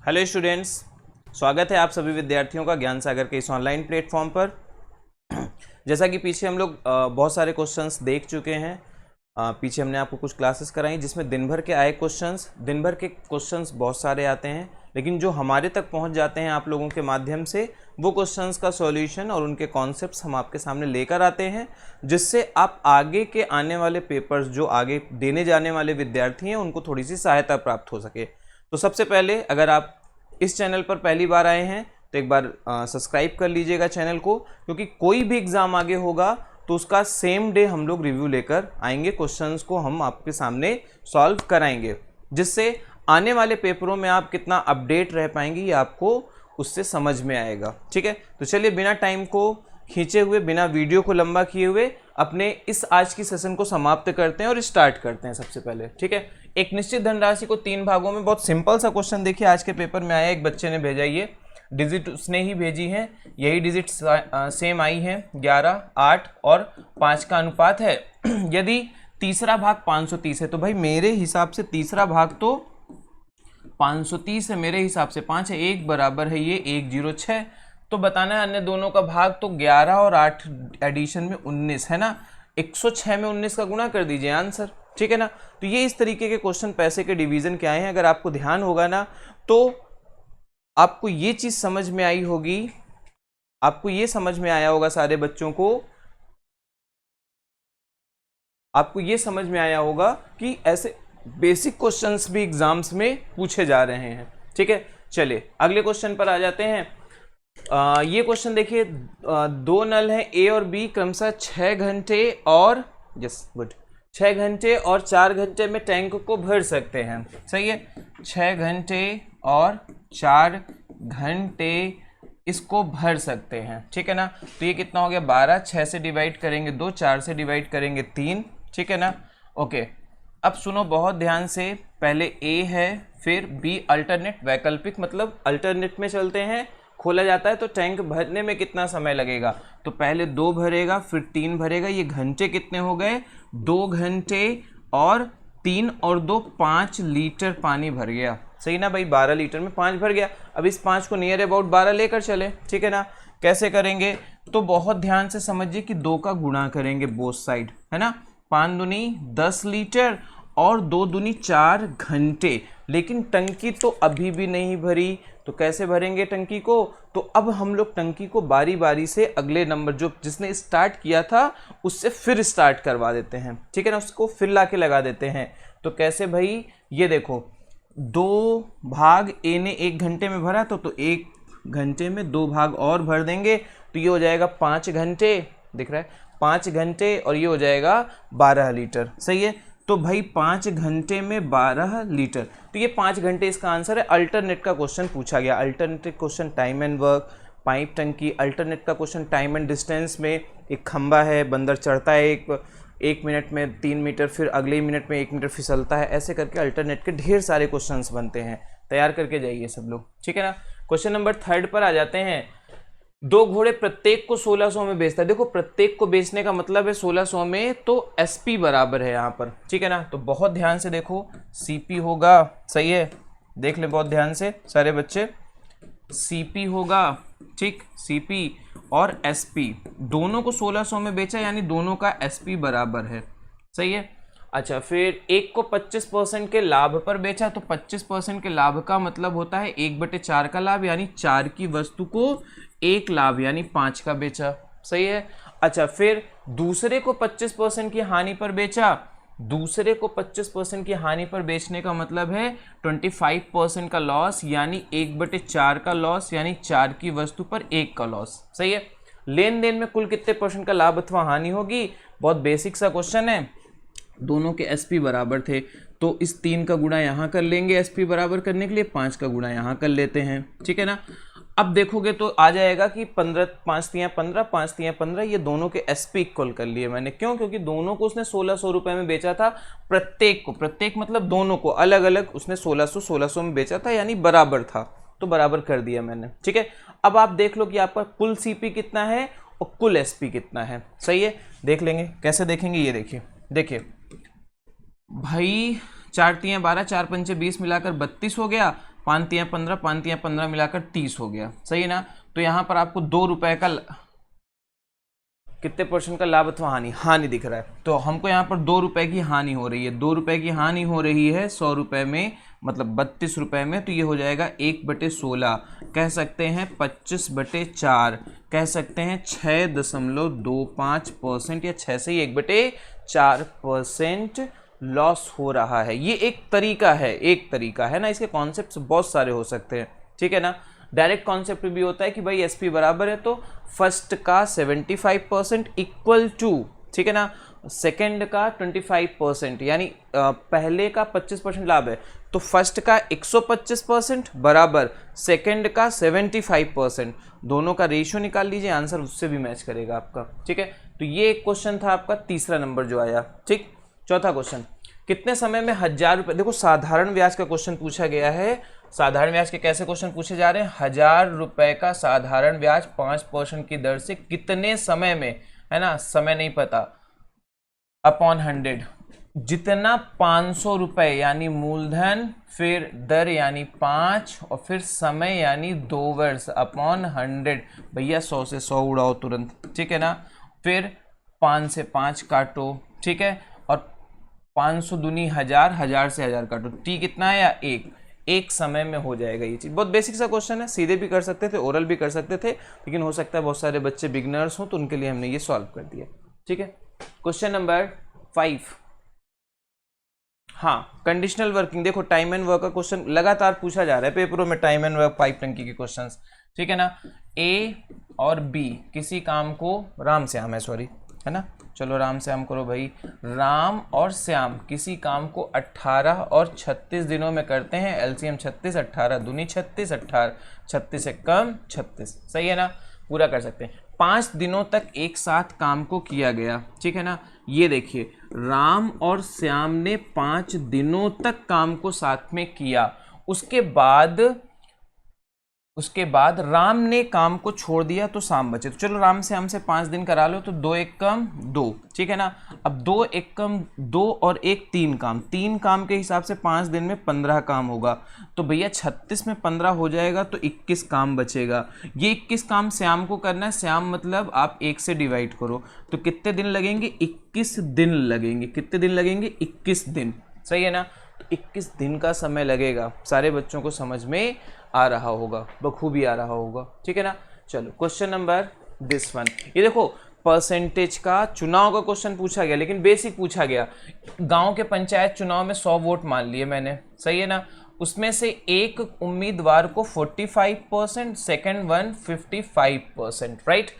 Hello students, स्वागत है आप सभी विद्यार्थियों का ज्ञान सागर के इस ऑनलाइन प्लेटफॉर्म पर। जैसा कि पीछे हम लोग बहुत सारे क्वेश्चंस देख चुके हैं। पीछे हमने आपको कुछ क्लासेस कराई जिसमें दिन भर के आए क्वेश्चंस। दिन भर के क्वेश्चंस बहुत सारे आते हैं, लेकिन जो हमारे तक पहुंच जाते हैं आप लोगों के माध्यम से, वो क्वेश्चंस का सॉल्यूशन और उनके कॉन्सेप्ट्स हम आपके सामने लेकर आते हैं, जिससे आप आगे के आने वाले पेपर्स जो आगे देने जाने वाले विद्यार्थी हैं उनको थोड़ी सी सहायता प्राप्त हो सके। तो सबसे पहले अगर आप इस चैनल पर पहली बार आए हैं तो एक बार सब्सक्राइब कर लीजिएगा चैनल को, क्योंकि कोई भी एग्ज़ाम आगे होगा तो उसका सेम डे हम लोग रिव्यू लेकर आएंगे। क्वेश्चंस को हम आपके सामने सॉल्व कराएंगे, जिससे आने वाले पेपरों में आप कितना अपडेट रह पाएंगे ये आपको उससे समझ में आएगा। ठीक है, तो चलिए बिना टाइम को खींचे हुए, बिना वीडियो को लंबा किए हुए अपने इस आज की सेशन को समाप्त करते हैं और स्टार्ट करते हैं सबसे पहले। ठीक है, एक निश्चित धनराशि को 3 भागों में, बहुत सिंपल सा क्वेश्चन देखिए आज के पेपर में आया। एक बच्चे ने भेजा, ये डिजिट उसने ही भेजी है, यही डिजिट सेम आई है, 11, 8 और 5 का अनुपात है। यदि तीसरा भाग 530 है तो भाई मेरे हिसाब से तीसरा भाग तो 530 है, मेरे हिसाब से 5 है, 1 बराबर है ये 106। तो बताना है अन्य दोनों का भाग, तो 11 और 8 एडिशन में 19 है ना, 106 में 19 का गुणा कर दीजिए आंसर। ठीक है ना, तो ये इस तरीके के क्वेश्चन पैसे के डिवीजन के आए हैं। अगर आपको ध्यान होगा ना तो आपको ये चीज समझ में आई होगी, आपको ये समझ में आया होगा, सारे बच्चों को आपको ये समझ में आया होगा कि ऐसे बेसिक क्वेश्चंस भी एग्जाम्स में पूछे जा रहे हैं। ठीक है, चलिए अगले क्वेश्चन पर आ जाते हैं। ये क्वेश्चन देखिए, 2 नल हैं ए और बी, क्रमशः 6 घंटे और 6 घंटे और 4 घंटे में टैंक को भर सकते हैं। सही है, 6 घंटे और 4 घंटे इसको भर सकते हैं। ठीक है ना, तो ये कितना हो गया 12, 6 से डिवाइड करेंगे 2, 4 से डिवाइड करेंगे 3। ठीक है ना, ओके। अब सुनो बहुत ध्यान से, पहले ए है फिर बी, अल्टरनेट वैकल्पिक, मतलब अल्टरनेट में चलते हैं, खोला जाता है तो टैंक भरने में कितना समय लगेगा। तो पहले 2 भरेगा फिर 3 भरेगा, ये घंटे कितने हो गए, 2 घंटे और 3 और 2 5 लीटर पानी भर गया। सही ना भाई, 12 लीटर में 5 भर गया। अब इस 5 को नियर अबाउट 12 लेकर चले। ठीक है ना, कैसे करेंगे तो बहुत ध्यान से समझिए कि 2 का गुणा करेंगे बोथ साइड, है ना, 5 दूनी 10 लीटर और 2 दूनी 4 घंटे। लेकिन टंकी तो अभी भी नहीं भरी, तो कैसे भरेंगे टंकी को, तो अब हम लोग टंकी को बारी बारी से अगले नंबर जो जिसने स्टार्ट किया था उससे फिर स्टार्ट करवा देते हैं। ठीक है ना, उसको फिर लाके लगा देते हैं। तो कैसे भाई, ये देखो 2 भाग ए ने 1 घंटे में भरा तो 1 घंटे में 2 भाग और भर देंगे, तो ये हो जाएगा 5 घंटे, दिख रहा है 5 घंटे, और ये हो जाएगा 12 लीटर। सही है, तो भाई 5 घंटे में 12 लीटर, तो ये 5 घंटे इसका आंसर है। अल्टरनेट का क्वेश्चन पूछा गया, alternate question time and work, pipe टंकी। अल्टरनेट का क्वेश्चन टाइम एंड डिस्टेंस में, एक खंबा है, बंदर चढ़ता है 1 मिनट में 3 मीटर, फिर अगले मिनट में 1 मीटर फिसलता है, ऐसे करके अल्टरनेट के ढेर सारे क्वेश्चंस बनते हैं। तैयार करके जाइए सब लोग। ठीक है ना, क्वेश्चन नंबर 3 पर आ जाते हैं। 2 घोड़े प्रत्येक को 1600 में बेचता है। देखो प्रत्येक को बेचने का मतलब है 1600 में, तो एसपी बराबर है यहाँ पर। ठीक है ना, तो बहुत ध्यान से देखो, सीपी होगा, सही है, देख ले बहुत ध्यान से सारे बच्चे, सीपी होगा, ठीक, सीपी और एसपी दोनों को 1600 में बेचा, यानी दोनों का एसपी बराबर है। सही है, अच्छा, फिर एक को 25% के लाभ पर बेचा, तो 25% के लाभ का मतलब होता है 1/4 का लाभ, यानी 4 की वस्तु को 1 लाभ यानी 5 का बेचा। सही है, अच्छा, फिर दूसरे को 25% की हानि पर बेचा, दूसरे को 25% की हानि पर बेचने का मतलब है 25% का लॉस, यानी 1/4 का लॉस, यानी 4 की वस्तु पर 1 का लॉस। सही है, लेन देन में कुल कितने % का लाभ अथवा हानि होगी, बहुत बेसिक सा क्वेश्चन है। दोनों के एसपी बराबर थे, तो इस 3 का गुणा यहाँ कर लेंगे एसपी बराबर करने के लिए, 5 का गुणा यहाँ कर लेते हैं। ठीक है ना, अब देखोगे तो आ जाएगा कि 15, 5 तियां 15, 5 तियां 15, ये दोनों के एसपी इक्वल कर लिए मैंने। क्यों, क्योंकि दोनों को उसने 1600 रुपए में बेचा था, प्रत्येक को, प्रत्येक मतलब दोनों को अलग अलग उसने 1600 में बेचा था, यानी बराबर था, तो बराबर कर दिया मैंने। ठीक है, अब आप देख लो कि आपका कुल सीपी कितना है और कुल एसपी कितना है। सही है, देख लेंगे, कैसे देखेंगे, ये देखिए, देखिए भाई 4 तियां 12, 4 पंचे 20 मिलाकर 32 हो गया, 5 तियां 15, 5 तियां 15 मिलाकर 30 हो गया, सही है ना। तो यहाँ पर आपको 2 रुपए का कितने परसेंट का लाभ अथवा हानि, हानि दिख रहा है। तो हमको यहाँ पर 2 रुपए की हानि हो रही है, 2 रुपए की हानि हो रही है 100 रुपए में, मतलब 32 रुपए में। तो ये हो जाएगा 1/16, कह सकते हैं 25/4, कह सकते हैं 6.25% या 6 से ही 1/4% लॉस हो रहा है। ये एक तरीका है, एक तरीका है ना। इसके कॉन्सेप्ट बहुत सारे हो सकते हैं, ठीक है ना। डायरेक्ट कॉन्सेप्ट भी होता है कि भाई एसपी बराबर है तो फर्स्ट का 75% इक्वल टू, ठीक है ना, सेकंड का 25%, यानी पहले का 25% लाभ है तो फर्स्ट का 125% बराबर सेकंड का 75%, दोनों का रेशियो निकाल लीजिए, आंसर उससे भी मैच करेगा आपका, ठीक है। तो ये एक क्वेश्चन था आपका, तीसरा नंबर जो आया, ठीक। चौथा क्वेश्चन, कितने समय में 1000 रुपये, देखो साधारण ब्याज का क्वेश्चन पूछा गया है। साधारण ब्याज के कैसे क्वेश्चन पूछे जा रहे हैं, 1000 रुपए का साधारण ब्याज 5% की दर से कितने समय में, है ना, समय नहीं पता, अपॉन 100, जितना 500 रुपए यानी मूलधन, फिर दर यानी 5 और फिर समय यानी 2 वर्ष, अपॉन 100। भैया 100 से 100 उड़ाओ तुरंत, ठीक है ना। फिर 5 से 5 काटो, ठीक है, और 500 दूनी 1000, 1000 से 1000 काटो, टी कितना है या 1, एक समय में हो जाएगा ये चीज़। बहुत बेसिक सा क्वेश्चन है, सीधे भी कर सकते थे, ओरल भी कर सकते थे, लेकिन हो सकता है बहुत सारे बच्चे बिगनर्स हों तो उनके लिए हमने ये सॉल्व कर दिया, ठीक है। क्वेश्चन नंबर 5, हाँ, कंडीशनल वर्किंग। देखो टाइम एंड वर्क का क्वेश्चन लगातार पूछा जा रहा है पेपरों में, टाइम एंड वर्क पाइप टंकी के क्वेश्चंस, ठीक है ना। ए और बी किसी काम को, राम श्याम है, सॉरी, है ना, चलो राम श्याम करो भाई। राम और श्याम किसी काम को 18 और 36 दिनों में करते हैं। एलसीएम 36, 18 दूनी 36, 18 36 से कम 36, सही है ना, पूरा कर सकते हैं। 5 दिनों तक एक साथ काम को किया गया, ठीक है ना। ये देखिए राम और श्याम ने 5 दिनों तक काम को साथ में किया, उसके बाद राम ने काम को छोड़ दिया तो शाम बचे। तो चलो राम से हमसे 5 दिन करा लो, तो 2 1 कम 2, ठीक है ना। अब 2 1 कम 2 और 1 3 काम, 3 काम के हिसाब से 5 दिन में 15 काम होगा। तो भैया 36 में 15 हो जाएगा तो 21 काम बचेगा। ये 21 काम श्याम को करना है, श्याम मतलब आप 1 से डिवाइड करो, तो कितने दिन लगेंगे, 21 दिन लगेंगे। कितने दिन लगेंगे, 21 दिन, सही है ना। तो 21 दिन का समय लगेगा। सारे बच्चों को समझ में आ रहा होगा, बखूबी आ रहा होगा, ठीक है ना। चलो क्वेश्चन नंबर दिस वन, ये देखो परसेंटेज का चुनाव का क्वेश्चन पूछा गया, लेकिन बेसिक पूछा गया। गांव के पंचायत चुनाव में 100 वोट मान लिए मैंने, सही है ना। उसमें से एक उम्मीदवार को 45%, second one 55%, right,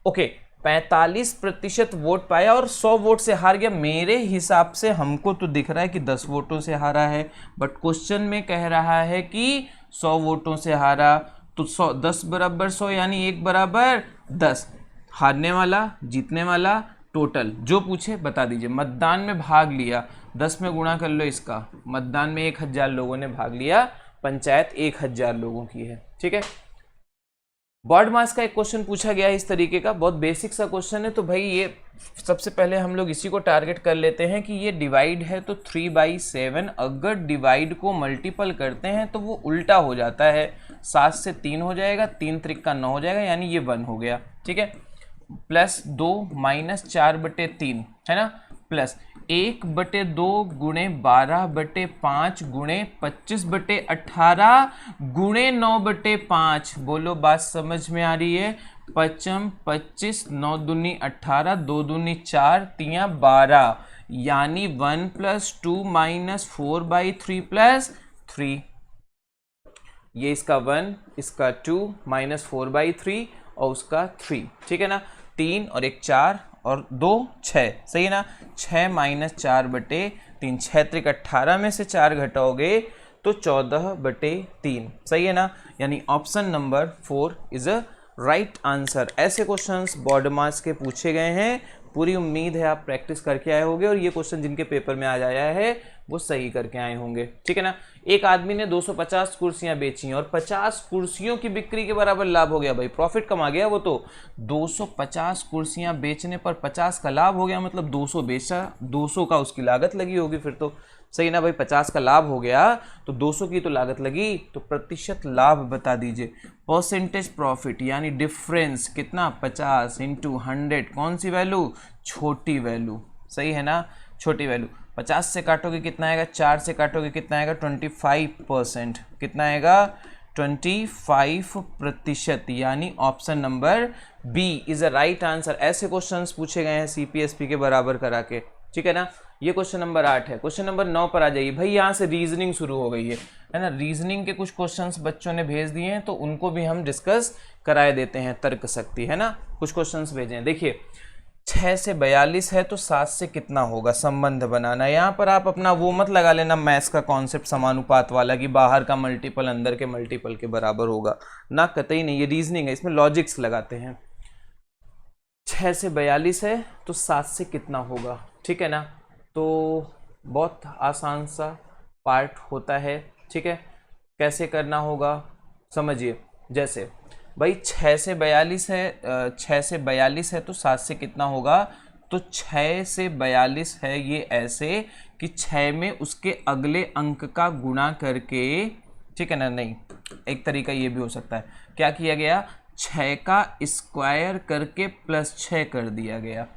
okay. 45% vote पाया और 100 वोट से हार गया। मेरे हिसाब से हमको तो दिख रहा है कि 10 वोटों से हारा है, बट क्वेश्चन में कह रहा है कि 100 वोटों से हारा, तो 100 10 बराबर 100 यानी 1 बराबर 10। हारने वाला, जीतने वाला, टोटल जो पूछे बता दीजिए। मतदान में भाग लिया, 10 में गुणा कर लो इसका, मतदान में 1000 लोगों ने भाग लिया, पंचायत 1000 लोगों की है, ठीक है। बॉड मास का एक क्वेश्चन पूछा गया है इस तरीके का, बहुत बेसिक सा क्वेश्चन है। तो भाई ये सबसे पहले हम लोग इसी को टारगेट कर लेते हैं कि ये डिवाइड है तो 3/7, अगर डिवाइड को मल्टीपल करते हैं तो वो उल्टा हो जाता है, 7 से 3 हो जाएगा, 3 त्रिक 9 हो जाएगा, यानी ये 1 हो गया, ठीक है। +2 - 4/3, है ना, प्लस 1/2 गुणे 12/5 गुणे 25/18 गुणे 9/5। बोलो बात समझ में आ रही है। 5 25, 9 दूनी 18, 2 दूनी 4, 3 12, यानी 1 + 2 - 4/3 + 3। ये इसका 1, इसका 2 - 4/3 और उसका 3, ठीक है ना। 3 और 1 4 और 2 6, सही है ना। 6 - 4/3, 6 त्रिक 18 में से 4 घटाओगे तो 14/3, सही है ना। यानी option number 4 is a right answer. ऐसे क्वेश्चंस बॉड मास के पूछे गए हैं, पूरी उम्मीद है आप प्रैक्टिस करके आए होंगे और ये क्वेश्चन जिनके पेपर में आ जाया है वो सही करके आए होंगे, ठीक है ना। एक आदमी ने 250 कुर्सियां बेची और 50 कुर्सियों की बिक्री के बराबर लाभ हो गया, भाई प्रॉफिट कमा गया वो तो। 250 कुर्सियां बेचने पर 50 का लाभ हो गया, मतलब 200 बेचा, 200 का उसकी लागत लगी होगी फिर तो, सही ना भाई। 50 का लाभ हो गया तो 200 की तो लागत लगी, तो प्रतिशत लाभ बता दीजिए। परसेंटेज प्रॉफिट यानी डिफरेंस कितना, 50 इंटू 100, कौन सी वैल्यू, छोटी वैल्यू, सही है ना, छोटी वैल्यू। 50 से काटोगे कितना आएगा, 4 से काटोगे कितना आएगा, 25%, कितना आएगा, 25%, यानी option number B is a right answer. ऐसे क्वेश्चंस पूछे गए हैं सीपीएसपी के बराबर करा के, ठीक है ना। ये क्वेश्चन नंबर 8 है। क्वेश्चन नंबर 9 पर आ जाइए भाई, यहाँ से रीजनिंग शुरू हो गई है ना। रीजनिंग के कुछ क्वेश्चंस बच्चों ने भेज दिए हैं तो उनको भी हम डिस्कस कराए देते हैं। तर्क शक्ति है ना, कुछ क्वेश्चंस भेजे हैं, देखिए 6 से 42 है तो 7 से कितना होगा, संबंध बनाना। यहाँ पर आप अपना वो मत लगा लेना मैथ्स का कॉन्सेप्ट समानुपात वाला कि बाहर का मल्टीपल अंदर के मल्टीपल के बराबर होगा ना, कतई नहीं। ये रीजनिंग है, इसमें लॉजिक्स लगाते हैं। 6 से 42 है तो 7 से कितना होगा, ठीक है ना। तो बहुत आसान सा पार्ट होता है, ठीक है। कैसे करना होगा समझिए, जैसे भाई 6 से 42 है, 6 से 42 है तो 7 से कितना होगा, तो 6 से 42 है ये ऐसे कि 6 में उसके अगले अंक का गुणा करके, ठीक है ना। नहीं, एक तरीका ये भी हो सकता है, क्या किया गया, 6 का स्क्वायर करके प्लस 6 कर दिया गया,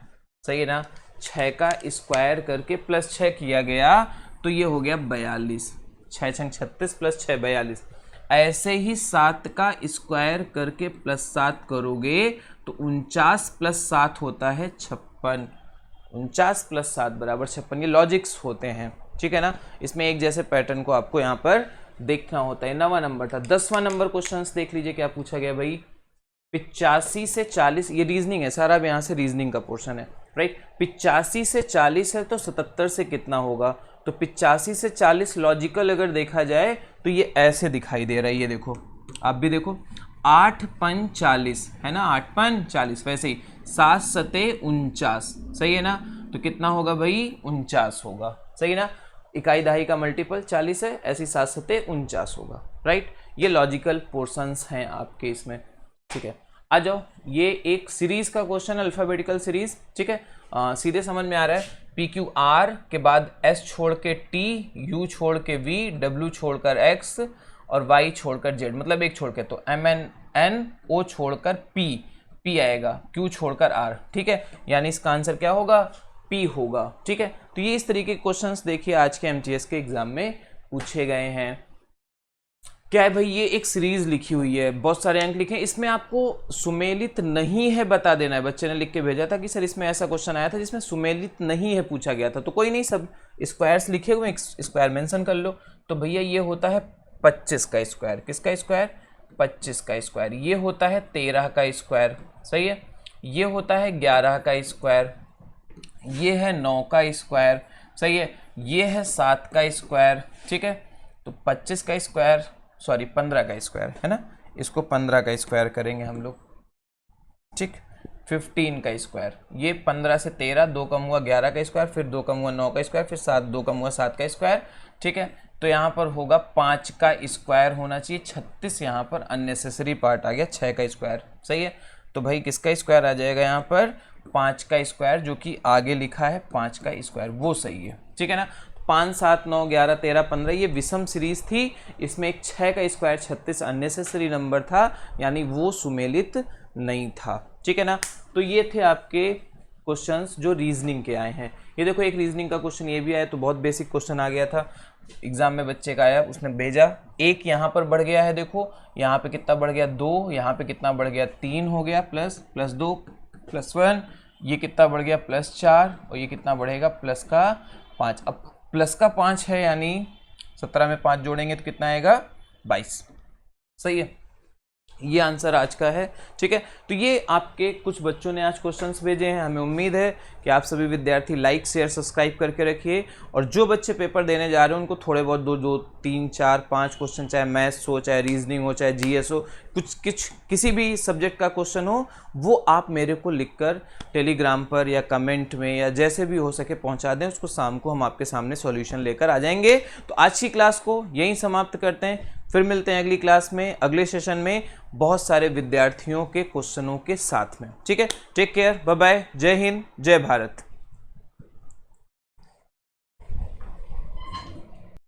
सही है ना। 6 का स्क्वायर करके प्लस 6 किया गया तो ये हो गया 42, 6 छंग 36 प्लस 6 42। ऐसे ही 7 का स्क्वायर करके प्लस 7 करोगे तो 49 प्लस 7 होता है 56, 49 प्लस 7 बराबर 56। ये लॉजिक्स होते हैं, ठीक है ना। इसमें एक जैसे पैटर्न को आपको यहाँ पर देखना होता है। 9वां नंबर था। 10वां नंबर क्वेश्चन देख लीजिए क्या पूछा गया भाई, 85 से 40, ये रीजनिंग है सारा, अब यहाँ से रीजनिंग का पोर्शन है, राइट। 85 से 40 है तो 77 से कितना होगा, तो 85 से 40 लॉजिकल अगर देखा जाए तो ये ऐसे दिखाई दे रहा है, ये देखो आप भी देखो, 8 पन 40 है ना, 8 पन 40, वैसे ही 7 सते 49, सही है ना। तो कितना होगा भाई, 49 होगा, सही है ना। इकाई दहाई का मल्टीपल 40 है, ऐसी 7 सते 49 होगा, राइट। ये लॉजिकल पोर्शंस हैं आपके इसमें, ठीक है। आ जाओ, ये एक सीरीज का क्वेश्चन, अल्फाबेटिकल सीरीज, ठीक है। सीधे समझ में आ रहा है। पी क्यू आर के बाद एस छोड़ के टी, यू छोड़ के वी, डब्ल्यू छोड़कर एक्स और वाई छोड़कर जेड, मतलब एक छोड़ के, तो एम एन एन, ओ छोड़कर पी, पी आएगा, क्यू छोड़कर आर, ठीक है। यानी इसका आंसर क्या होगा, पी होगा, ठीक है। तो ये इस तरीके के क्वेश्चंस देखिए आज के एमटीएस के एग्जाम में पूछे गए हैं। क्या है भाई, ये एक सीरीज लिखी हुई है, बहुत सारे अंक लिखे हैं, इसमें आपको सुमेलित नहीं है बता देना है। बच्चे ने लिख के भेजा था कि सर इसमें ऐसा क्वेश्चन आया था जिसमें सुमेलित नहीं है पूछा गया था, तो कोई नहीं, सब स्क्वायर्स लिखे हुए, स्क्वायर मेंशन कर लो। तो भैया ये होता है 25 का स्क्वायर, किसका स्क्वायर, 25 का स्क्वायर। ये होता है 13 का स्क्वायर, सही है। ये होता है 11 का स्क्वायर, ये है 9 का स्क्वायर, सही है। ये है 7 का स्क्वायर, ठीक है। तो 25 का स्क्वायर, सॉरी 15 का स्क्वायर है ना, इसको 15 का स्क्वायर करेंगे हम लोग, ठीक। 15 का स्क्वायर, ये 15 से 13, 2 कम हुआ 11 का स्क्वायर, फिर 2 कम हुआ 9 का स्क्वायर, फिर 7, 2 कम हुआ 7 का स्क्वायर, ठीक है। तो यहाँ पर होगा 5 का स्क्वायर होना चाहिए, 36 यहाँ पर अननेसेसरी पार्ट आ गया, 6 का स्क्वायर, सही है। तो भाई किसका स्क्वायर आ जाएगा यहाँ पर, 5 का स्क्वायर, जो कि आगे लिखा है 5 का स्क्वायर, वो सही है, ठीक है ना। 5, 7, 9, 11, 13, 15 ये विषम सीरीज थी, इसमें एक 6 का स्क्वायर 36 अननेसेसरी नंबर था, यानी वो सुमेलित नहीं था, ठीक है ना। तो ये थे आपके क्वेश्चंस जो रीजनिंग के आए हैं। ये देखो एक रीजनिंग का क्वेश्चन ये भी आया, तो बहुत बेसिक क्वेश्चन आ गया था एग्जाम में, बच्चे का आया, उसने भेजा, एक यहाँ पर बढ़ गया है, देखो यहाँ पे कितना बढ़ गया 2, यहाँ पे कितना बढ़ गया 3 हो गया, प्लस प्लस 2 प्लस 1, ये कितना बढ़ गया +4, और ये कितना बढ़ेगा प्लस का 5। अब प्लस का 5 है, यानी 17 में 5 जोड़ेंगे तो कितना आएगा 22, सही है। ये आंसर आज का है। ठीक है, तो ये आपके कुछ बच्चों ने आज क्वेश्चंस भेजे हैं। हमें उम्मीद है कि आप सभी विद्यार्थी लाइक शेयर सब्सक्राइब करके रखिए, और जो बच्चे पेपर देने जा रहे हैं उनको थोड़े बहुत 2 3 4 5 क्वेश्चन, चाहे मैथ्स हो, चाहे रीजनिंग हो, चाहे जीएस हो, कुछ किसी भी सब्जेक्ट का क्वेश्चन हो, वो आप मेरे को लिखकर टेलीग्राम पर या कमेंट में या जैसे भी हो सके पहुंचा दें। उसको शाम को हम आपके सामने सॉल्यूशन लेकर आ जाएंगे। तो आज की क्लास को यहीं समाप्त करते हैं, फिर मिलते हैं अगली क्लास में, अगले सेशन में बहुत सारे विद्यार्थियों के क्वेश्चनों के साथ में। ठीक है, टेक केयर, बाय बाय, जय हिंद, जय भारत।